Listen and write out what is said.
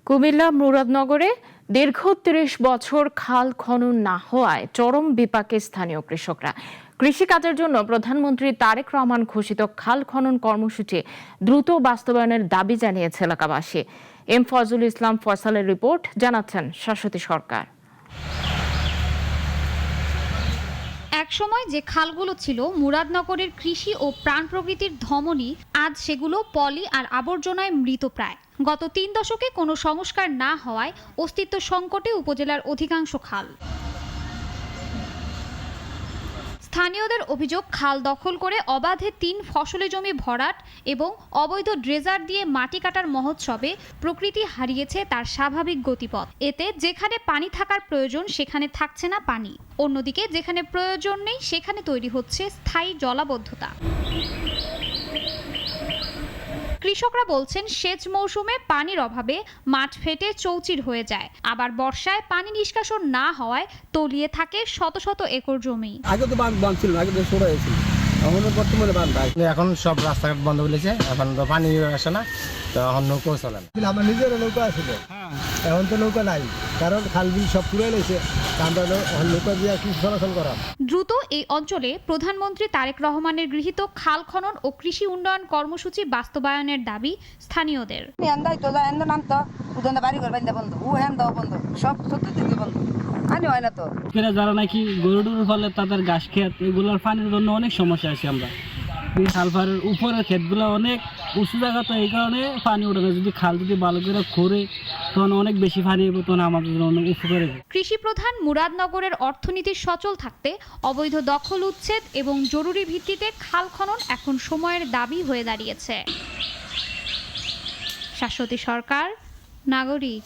কুমিল্লা মুরাদনগরে দীর্ঘ ৩০ বছর খাল খনন না হওয়ায় চরম বিপাকে স্থানীয় কৃষকরা। কৃষিকাজের জন্য প্রধানমন্ত্রী তারেক রহমান ঘোষিত খাল খনন কর্মসূচি দ্রুত বাস্তবায়নের দাবি জানিয়েছে এলাকাবাসী। এম ফজল ইসলাম ফয়সালের রিপোর্ট, জানাচ্ছেন শাশ্বতী সরকার। একসময় যে খালগুলো ছিল মুরাদনগরের কৃষি ও প্রাণ প্রকৃতির ধমনী, আজ সেগুলো পলি আর আবর্জনায় মৃতপ্রায়। গত ৩ দশকে কোনো সংস্কার না হওয়ায় অস্তিত্ব সংকটে উপজেলার অধিকাংশ খাল। স্থানীয়দের অভিযোগ, খাল দখল করে অবাধে ৩ ফসলি জমি ভরাট এবং অবৈধ ড্রেজার দিয়ে মাটি কাটার মহোৎসবে প্রকৃতি হারিয়েছে তার স্বাভাবিক গতিপথ। এতে যেখানে পানি থাকার প্রয়োজন সেখানে থাকছে না পানি, অন্যদিকে যেখানে প্রয়োজন নেই সেখানে তৈরি হচ্ছে স্থায়ী জলাবদ্ধতা। কৃষকরা বলছেন, সেচ মৌসুমে পানির অভাবে মাঠ ফেটে চৌচির হয়ে যায়, আবার বর্ষায় পানি নিষ্কাশন না হওয়ায় তলিয়ে থাকে শত শত একর জমি। আগে তো বাঁধ ছিল, আগে তো সরে হয়েছিল, বর্তমানে বাঁধ নাই। এখন সব রাস্তাঘাট বন্ধ বলেছে, এখন তো পানি আসে না, তো এখন নৌকো চলে না। আমার নিজের নৌকা আছিল, এখন তো নৌকা নাই, কারণ খাল বিল সব পুরো রয়েছে। আমরা নৌকা দিয়ে কি চলাচল করা। দ্রুত এই অঞ্চলে প্রধানমন্ত্রী তারেক রহমানের গৃহীত খাল খনন ও কৃষি উন্নয়ন কর্মসূচি বাস্তবায়নের দাবি স্থানীয়দের। যারা নাকি গরু টরুর ফলে তাদের ঘাস ক্ষেত, এগুলোর পানির জন্য অনেক সমস্যা আছে। আমরা খালপাড়ের উপরের ক্ষেতগুলো অনেক উঁচু জায়গা, তো এই কারণে পানি ওঠে না। যদি খাল যদি ভালো করে খোঁড়ে তখন অনেক বেশি পানি হবে, তখন আমাদের জন্য অনেক উপকার হবে। কৃষি প্রধান মুরাদনগরের অর্থনীতি সচল থাকতে অবৈধ দখল উচ্ছেদ এবং জরুরি ভিত্তিতে খাল খনন এখন সময়ের দাবি হয়ে দাঁড়িয়েছে। শাশ্বতী সরকার, নাগরিক।